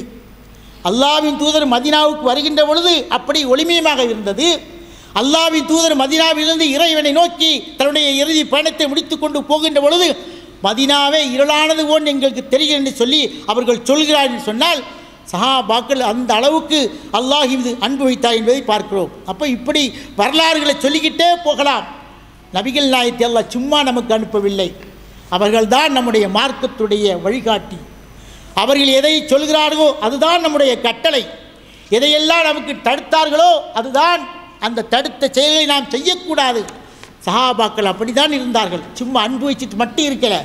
அல்லாஹ்வின் தூதர் மதீனாவுக்கு வருகின்ற பொழுது அப்படி ஒளிமயமாக இருந்தது. அல்லாஹ்வின் தூதர் மதீனாவிலிருந்து இறைவனை நோக்கி தன்னுடைய இறுதி பயணத்தை முடித்து கொண்டு போகின்ற பொழுது மதீனாவே இருளானது போன்று எங்களுக்கு தெரிகிறது என்று சொல்லி அவர்கள் சொல்கிறார் என்று சொன்னால் சஹாபாக்கள் அந்த அளவுக்கு அல்லாஹ் மீது அன்பு வைத்தார் என்பதை பார்க்கிறோம். அப்போ இப்படி வரலாறுகளை சொல்லிக்கிட்டே போகலாம். நபிகள் நாயகத்தை அல்லாஹ் சும்மா நமக்கு அனுப்பவில்லை. அவர்கள்தான் நம்முடைய மார்க்கத்துடைய வழிகாட்டி. அவர்கள் எதை சொல்கிறார்களோ அதுதான் நம்முடைய கட்டளை. எதையெல்லாம் நமக்கு தடுத்தார்களோ அதுதான் அந்த தடுத்த செயலை நாம் செய்யக்கூடாது. சஹாபாக்கள் அப்படி தான் இருந்தார்கள். சும்மா அன்பு வச்சுட்டு மட்டும் இருக்கல.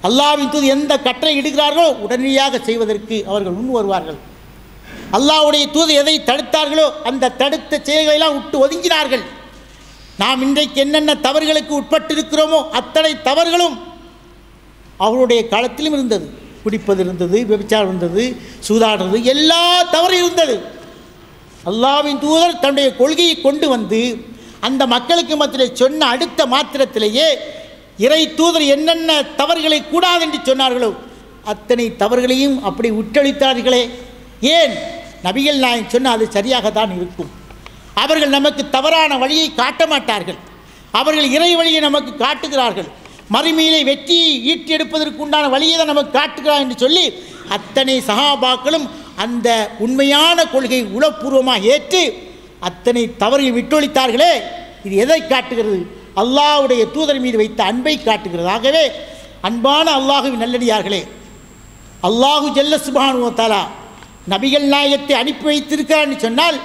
அல்லாஹ்வின் தூதர் எந்த கட்டளை இடுகிறார்களோ உடனடியாக செய்வதற்கு அவர்கள் முன் வருவார்கள். அல்லாஹ்வுடைய தூதர் எதை தடுத்தார்களோ அந்த தடுத்த செயல்களெல்லாம் விட்டு ஒதுங்கினார்கள். நாம் இன்றைக்கு என்னென்ன தவறுகளுக்கு உட்பட்டிருக்கிறோமோ அத்தனை தவறுகளும் அவருடைய காலத்திலும் இருந்தது. குடிப்பது இருந்தது, விபச்சாரம் இருந்தது, சூதாடுறது, எல்லா தவறும் இருந்தது. அல்லாஹ்வின் தூதர் தன்னுடைய கொள்கையை கொண்டு வந்து அந்த மக்களுக்கு மத்தியில் சொன்ன அடுத்த மாத்திரத்திலேயே இறை தூதர் என்னென்ன தவறுகளை கூடாது என்று சொன்னார்களோ அத்தனை தவறுகளையும் அப்படி உற்றளித்தார்களே. ஏன்? நபிகள் நாயகம் சொன்ன அது சரியாகத்தான் இருக்கும். அவர்கள் நமக்கு தவறான வழியை காட்ட மாட்டார்கள். அவர்கள் இறை வழியை நமக்கு காட்டுகிறார்கள். மறுமையிலே வெற்றியை ஈட்டி எடுப்பதற்கு உண்டான வழியை தான் நமக்கு காட்டுகிறார் என்று சொல்லி அத்தனை சஹாபாக்களும் அந்த உண்மையான கொள்கையை உளப்பூர்வமாக ஏற்று அத்தனை தவறுகளை விட்டொழித்தார்களே. இது எதை காட்டுகிறது? அல்லாஹ்வுடைய தூதர் மீது வைத்த அன்பை காட்டுகிறது. ஆகவே அன்பான அல்லாஹுவின் நல்லடியார்களே, அல்லாஹு ஜல்ல சுப்ஹானஹு வ தஆலா நபிகள் நாயகத்தை அனுப்பி வைத்திருக்கிறார் என்று சொன்னால்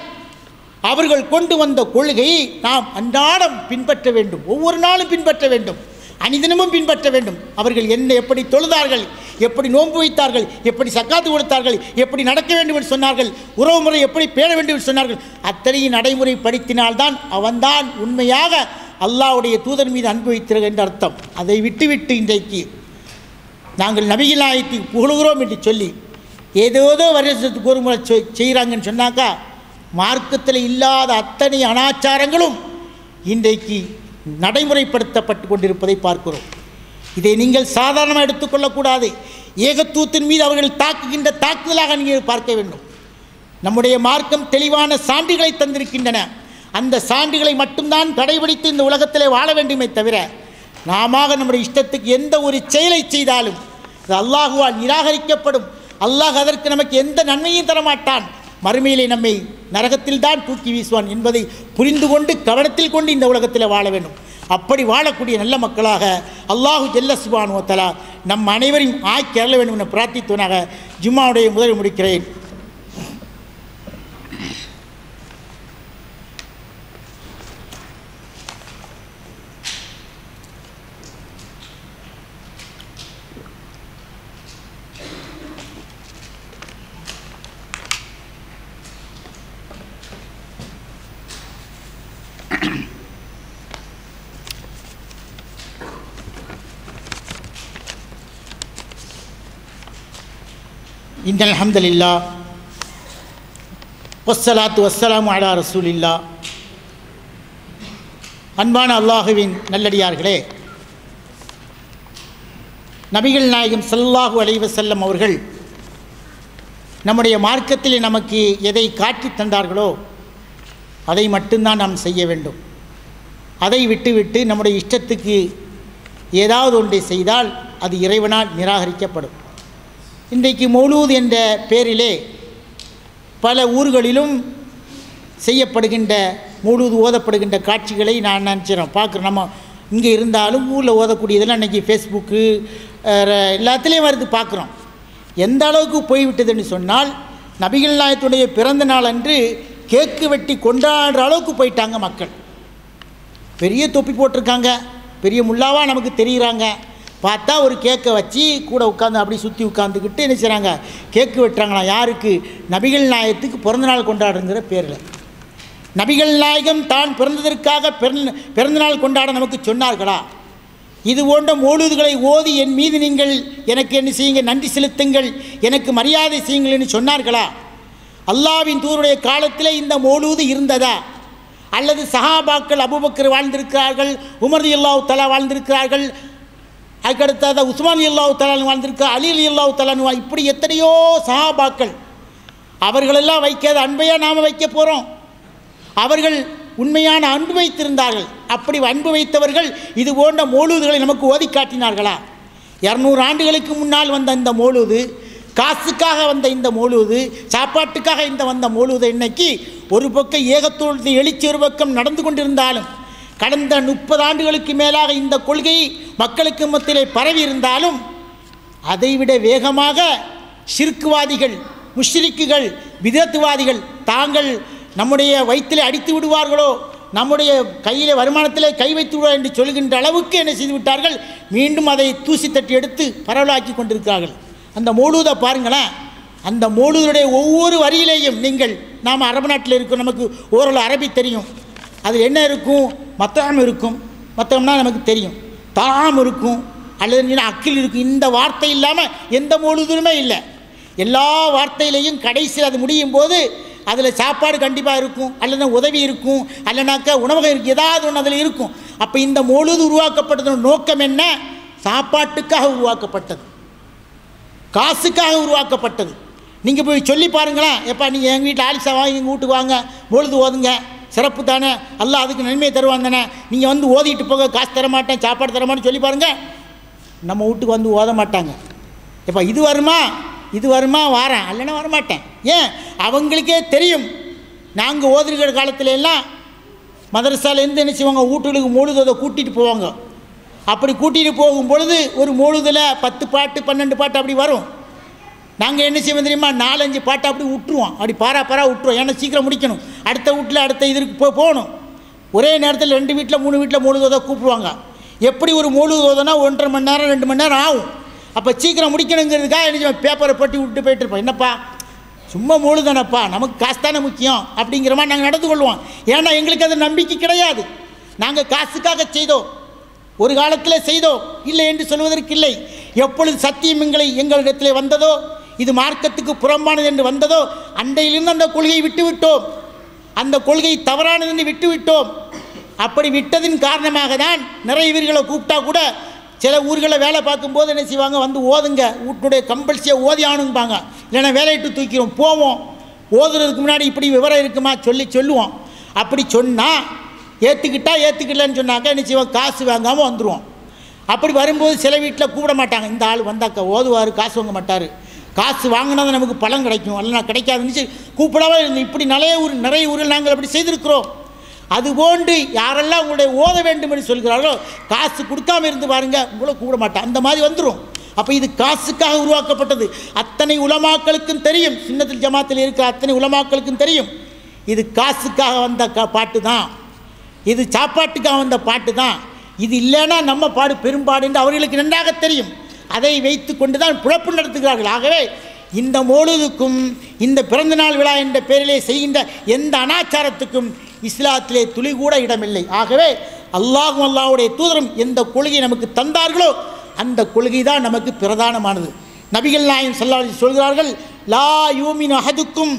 அவர்கள் கொண்டு வந்த கொள்கையை நாம் அன்றாடம் பின்பற்ற வேண்டும். ஒவ்வொரு நாளும் பின்பற்ற வேண்டும், அனிதினமும் பின்பற்ற வேண்டும். அவர்கள் என்ன எப்படி தொழுதார்கள், எப்படி நோன்பு வைத்தார்கள், எப்படி சக்காத்து கொடுத்தார்கள், எப்படி நடக்க வேண்டும் என்று சொன்னார்கள், உறவு முறை எப்படி பேண வேண்டும் என்று சொன்னார்கள், அத்தனையும் நடைமுறைப்படுத்தினால்தான் அவன்தான் உண்மையாக அல்லாஹ்வுடைய தூதர் மீது அன்பு வைத்திருக்கிறார் என்ற அர்த்தம். அதை விட்டுவிட்டு இன்றைக்கு நாங்கள் நபிகள் நாயகத்தை புகழுகிறோம் என்று சொல்லி ஏதோதோ வருஷத்துக்கு ஒரு முறை செய்கிறாங்கன்னு சொன்னாக்கா மார்க்கத்தில் இல்லாத அத்தனை அனாச்சாரங்களும் இன்றைக்கு நடைமுறைப்படுத்தப்பட்டு கொண்டிருப்பதை பார்க்கிறோம். இதை நீங்கள் சாதாரணமாக எடுத்துக்கொள்ளக்கூடாது. ஏகத்துவத்தின் மீது அவர்கள் தாக்குகின்ற தாக்குதலாக நீங்கள் பார்க்க வேண்டும். நம்முடைய மார்க்கம் தெளிவான சான்றுகளை தந்திருக்கின்றன. அந்த சான்றுகளை மட்டும்தான் கடைபிடித்து இந்த உலகத்திலே வாழ வேண்டுமே தவிர நாம நம்முடைய இஷ்டத்துக்கு எந்த ஒரு செயலை செய்தாலும் அது அல்லாஹுவால் நிராகரிக்கப்படும். அல்லாஹ் அதற்கு நமக்கு எந்த நன்மையும் தரமாட்டான். மறுமையிலே நம்மை நரகத்தில் தான் தூக்கி வீசுவான் என்பதை புரிந்து கொண்டு கவனத்தில் கொண்டு இந்த உலகத்தில் வாழ வேண்டும். அப்படி வாழக்கூடிய நல்ல மக்களாக அல்லாஹு ஜல்ல சுப்ஹானஹு வ தஆலா நம் அனைவரையும் ஆக்கி அருள வேண்டும் என பிரார்த்தித்தவனாக ஜும்மாவுடைய முதலில் முடிக்கிறேன். இன்னல் ஹம்துலில்லாஹ் வஸ்ஸலாத்து வஸ்ஸலாமு அலா ரசூலில்லாஹ். அன்பான அல்லாஹுவின் நல்லடியார்களே, நபிகள் நாயகம் ஸல்லல்லாஹு அலைஹி வஸல்லம் அவர்கள் நம்முடைய மார்க்கத்திலே நமக்கு எதை காட்டி தந்தார்களோ அதை மட்டும்தான் நாம் செய்ய வேண்டும். அதை விட்டுவிட்டு நம்முடைய இஷ்டத்துக்கு ஏதாவது ஒன்றை செய்தால் அது இறைவனால் நிராகரிக்கப்படும். இன்றைக்கு மௌலூத் என்ற பேரிலே பல ஊர்களிலும் செய்யப்படுகின்ற மௌலூத் ஓதப்படுகின்ற காட்சிகளை நான் நினச்சிடறோம், பார்க்குறோம். நம்ம இங்கே இருந்தாலும் ஊரில் ஓதக்கூடியதெல்லாம் இன்றைக்கி ஃபேஸ்புக்கு எல்லாத்துலேயும் வருது, பார்க்குறோம். எந்த அளவுக்கு போய்விட்டதுன்னு சொன்னால் நபிகள் நாயகத்துடைய பிறந்த நாள் அன்று கேக்கு வெட்டி கொண்டாடுற அளவுக்கு போயிட்டாங்க மக்கள். பெரிய தொப்பி போட்டிருக்காங்க, பெரிய முல்லாவாக நமக்கு தெரிகிறாங்க. பார்த்தா ஒரு கேக்கை வச்சு கூட உட்காந்து அப்படி சுற்றி உட்காந்துக்கிட்டு என்ன செய்கிறாங்க, கேக்கு வெட்டுறாங்களாம். யாருக்கு? நபிகள் நாயகத்துக்கு பிறந்தநாள் கொண்டாடுங்கிற பேரில். நபிகள் நாயகம் தான் பிறந்ததற்காக பிறந்தநாள் கொண்டாட நமக்கு சொன்னார்களா? இது போன்ற மௌலூதுகளை ஓதி என் மீது நீங்கள் எனக்கு என்ன செய்யுங்க, நன்றி செலுத்துங்கள், எனக்கு மரியாதை செய்யுங்கள் என்று சொன்னார்களா? அல்லாஹ்வின் தூதருடைய காலத்திலே இந்த மௌலூது இருந்ததா? அல்லது சஹாபாக்கள் அபூபக்கர் வாழ்ந்திருக்கிறார்கள், உமர் ரலியல்லாஹு தஆலா வாழ்ந்திருக்கிறார்கள், அதுக்கடுத்தது உஸ்மான் ரலியல்லாஹு தஆலா வாழ்ந்திருக்கிறார், அலி ரலியல்லாஹு தஆலா, இப்படி எத்தனையோ சஹாபாக்கள். அவர்களெல்லாம் வைக்காத அன்பையாக நாம் வைக்க போகிறோம்? அவர்கள் உண்மையான அன்பு வைத்திருந்தார்கள். அப்படி அன்பு வைத்தவர்கள் இது போன்ற மௌலூதுகளை நமக்கு ஓதி காட்டினார்களா? 200 ஆண்டுகளுக்கு முன்னால் வந்த இந்த மௌலூது, காசுக்காக வந்த இந்த மௌலூது, சாப்பாட்டுக்காக வந்த மௌலூது இன்னைக்கு ஒரு பக்கம் ஏகத்தோடு எழுச்சி ஒரு பக்கம் நடந்து கொண்டிருந்தாலும் கடந்த 30 ஆண்டுகளுக்கு மேலாக இந்த கொள்கை மக்களுக்கு மத்தியிலே பரவி இருந்தாலும் அதைவிட வேகமாக ஷிர்க்குவாதிகள், முஷ்ரிக்குகள், பிதத்துவாதிகள் தாங்கள் நம்முடைய வயிற்றிலே அடித்து விடுவார்களோ, நம்முடைய கையில் வருமானத்திலே கை வைத்து விடுவார் என்று சொல்கின்ற அளவுக்கு என்ன செய்து விட்டார்கள், மீண்டும் அதை தூசி தட்டி எடுத்து பரவலாக்கி கொண்டிருக்கிறார்கள். அந்த மௌலூதை பாருங்களேன். அந்த மௌலூதுடைய ஒவ்வொரு வரியிலேயும் நாம் அரபு நாட்டில் இருக்கோம், நமக்கு ஓரளவு அரபி தெரியும். அதில் என்ன இருக்கும்? மத்தம் இருக்கும், மத்தம்னா நமக்கு தெரியும், தாம் இருக்கும் அல்லது அக்கில் இருக்கும். இந்த வார்த்தை இல்லாமல் எந்த மௌலூதுமே இல்லை. எல்லா வார்த்தையிலையும் கடைசியில் அது முடியும் போது அதில் சாப்பாடு கண்டிப்பாக இருக்கும், அல்லது உதவி இருக்கும், அல்லனாக்கா உணவகம் இருக்குது, ஏதாவது ஒன்று அதில் இருக்கும். அப்போ இந்த மௌலூது உருவாக்கப்பட்டதோட நோக்கம் என்ன? சாப்பாட்டுக்காக உருவாக்கப்பட்டது, காசுக்காக உருவாக்கப்பட்டது. நீங்கள் போய் சொல்லி பாருங்களேன், எப்பா நீங்கள் எங்கள் வீட்டில் ஆலிசா வாங்கி எங்கள் வீட்டுக்கு வாங்க, மௌலூது ஓதுங்க, சிறப்பு தானே, அல்லாஹ் அதுக்கு நன்மையை தருவான் தானே, நீங்கள் வந்து ஓதிட்டு போக, காசு தரமாட்டேன், சாப்பாடு தரமாட்டேன்னு சொல்லி பாருங்கள், நம்ம வீட்டுக்கு வந்து ஓத மாட்டாங்க. எப்பா இது வருமா, இது வருமா, வாரேன், இல்லைன்னா வரமாட்டேன். ஏன்? அவங்களுக்கே தெரியும். நாங்கள் ஓதுகிற காலத்துல எல்லாம் மதரசாலேருந்து என்ன செய்வாங்க, வீட்டுகளுக்கு மௌலூதை கூட்டிகிட்டு போவாங்க. அப்படி கூட்டிகிட்டு போகும் பொழுது ஒரு மௌலூதில் 10 பாட்டு 12 பாட்டு அப்படி வரும். நாங்கள் என்ன செய்வோம் தெரியுமா, 4-5 பாட்டு அப்படி விட்டுருவோம், அப்படி பாரா விட்டுருவோம். ஏன்னா சீக்கிரம் முடிக்கணும், அடுத்த வீட்டில் அடுத்த இதற்கு போகணும். ஒரே நேரத்தில் 2 வீட்டில் 3 வீட்டில் மௌலூதை கூப்பிடுவாங்க. எப்படி ஒரு மௌலூது ஓதுனா 1.5 மணி நேரம் 2 மணி நேரம் ஆகும். அப்போ சீக்கிரம் முடிக்கணுங்கிறதுக்காக என்ன பேப்பரை போட்டி விட்டு போயிட்டு இருப்போம். என்னப்பா சும்மா மௌலூதானப்பா, நமக்கு காசு தானே முக்கியம் அப்படிங்கிற மாதிரி நாங்கள் நடந்து கொள்வோம். ஏன்னா எங்களுக்கு அது நம்பிக்கை கிடையாது. நாங்கள் காசுக்காக செய்தோம், ஒரு காலத்தில் செய்தோம், இல்லை என்று சொல்வதற்கு இல்லை. எப்பொழுது சத்தியம் எங்களிடத்தில் வந்ததோ, இது மார்க்கத்துக்கு புறம்பானது என்று வந்ததோ, அண்டையிலிருந்து அந்த கொள்கையை விட்டுவிட்டோம், அந்த கொள்கை தவறானது என்று விட்டுவிட்டோம். அப்படி விட்டதின் காரணமாக தான் நிறைய வீர்களை கூப்பிட்டா கூட சில ஊர்களில் வேலை பார்க்கும்போது என்ன செய்வாங்க, வந்து ஓதுங்க, வீட்டுடைய கம்பல்சியாக ஓதி ஆணும்பாங்க, இல்லைன்னா வேலையிட்டு தூக்கிறோம் போவோம். ஓதுறதுக்கு முன்னாடி இப்படி விவரம் இருக்குமா சொல்லுவோம். அப்படி சொன்னால் ஏற்றுக்கிட்டேன்னு சொன்னாக்கா என்ன செய்வோம், காசு வாங்காமல் வந்துடுவோம். அப்படி வரும்போது சில வீட்டில் கூப்பிட மாட்டாங்க, இந்த ஆள் வந்தாக்கா ஓதுவார், காசு வாங்க மாட்டார், காசு வாங்கினா தான் நமக்கு பலன் கிடைக்கும், இல்லைனா கிடைக்காதுன்னு சொல்லி கூப்பிடவே இருந்து. இப்படி நிறைய ஊரில் நாங்கள் அப்படி செய்திருக்கிறோம். அதுபோன்று யாரெல்லாம் உங்களுடைய ஓத வேண்டும் என்று சொல்கிறார்களோ, காசு கொடுக்காமல் இருந்து பாருங்க, உங்களை கூப்பிட மாட்டேன், அந்த மாதிரி வந்துடும். அப்போ இது காசுக்காக உருவாக்கப்பட்டது. அத்தனை உலமாக்களுக்கும் தெரியும், சுன்னத்துல் ஜமாத்தில் இருக்கிற அத்தனை உலமாக்களுக்கும் தெரியும், இது காசுக்காக வந்த பாட்டு தான், இது சாப்பாட்டுக்காக வந்த பாட்டு தான், இது இல்லைன்னா நம்ம பாடு பெரும்பாடு என்று அவர்களுக்கு நன்றாக தெரியும். அதை வைத்து கொண்டு தான் பிழப்பு நடத்துகிறார்கள். ஆகவே இந்த மௌலூதுக்கும் இந்த பிறந்தநாள் விழா என்ற பெயரிலே செய்கின்ற எந்த அனாச்சாரத்துக்கும் இஸ்லாத்திலே துளி கூட இடமில்லை. ஆகவே அல்லாஹும் அல்லாஹ்வுடைய தூதரும் எந்த கொள்கையை நமக்கு தந்தார்களோ அந்த கொள்கை தான் நமக்கு பிரதானமானது. நபிகள் நாயகம் ஸல்லல்லாஹு அலைஹி வஸல்லம் சொல்கிறார்கள், லா யூமினு அஹதுக்கும்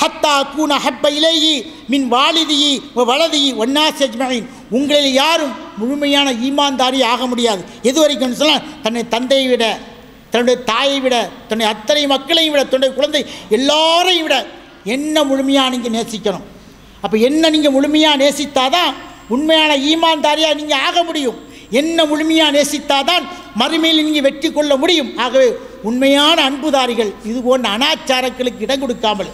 ஹத்தா அகூன ஹப்ப இலைஹி மின் வாலிதிஹி வ வலதிஹி வன்னாஸி அஜ்மஈன். உங்களில் யாரும் முழுமையான ஈமான்தாரி ஆக முடியாது. எது வரைக்கும் சொன்னால், தன்னை தந்தையை விட, தன்னுடைய தாயை விட, தன்னுடைய அத்தனை மக்களையும் விட, தன்னுடைய குழந்தை எல்லாரையும் விட என்ன முழுமையாக நீங்கள் நேசிக்கணும். அப்போ என்ன நீங்கள் முழுமையாக நேசித்தாதான் உண்மையான ஈமான்தாரியாக நீங்கள் ஆக முடியும். என்ன முழுமையாக நேசித்தாதான் மறுமையில் நீங்கள் வெற்றி கொள்ள முடியும். ஆகவே உண்மையான அன்புதாரிகள் இது போன்ற அனாச்சாரங்களுக்கு இடம் கொடுக்காமல்,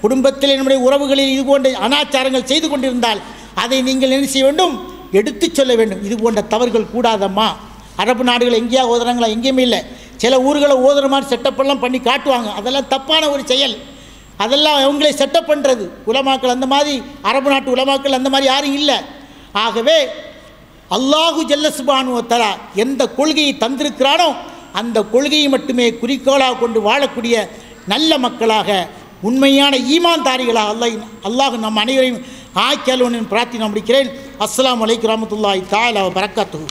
குடும்பத்தில் நம்முடைய உறவுகளில் இது போன்ற அனாச்சாரங்கள் செய்து கொண்டிருந்தால் அதை நீங்கள் என்ன செய்ய வேண்டும், எடுத்து சொல்ல வேண்டும். இது போன்ற தவறுகள் கூடாதம்மா. அரபு நாடுகள் எங்கேயா ஓதுறாங்களா? எங்கேயுமே இல்லை. சில ஊர்களை ஓதுற மாதிரி செட்டப்பெல்லாம் பண்ணி காட்டுவாங்க, அதெல்லாம் தப்பான ஒரு செயல். அதெல்லாம் அவங்களே செட்டப் பண்ணுறது. உலமாக்கள் அந்த மாதிரி, அரபு நாட்டு உலமாக்கள் அந்த மாதிரி யாரும் இல்லை. ஆகவே அல்லாஹு ஜல்ல சுப்ஹானஹு வ தஆலா எந்த கொள்கையை தந்திருக்கிறானோ அந்த கொள்கையை மட்டுமே குறிக்கோளாக கொண்டு வாழக்கூடிய நல்ல மக்களாக, உண்மையான ஈமான்தாரிகளாக அல்லாஹ் நம் அனைவரையும் ஆக்கியல்வனின் பிரார்த்தனை முடிக்கிறேன். அஸ்ஸலாமு அலைக்கும் வரஹ்மத்துல்லாஹி தஆலா வ பரக்காத்துஹு.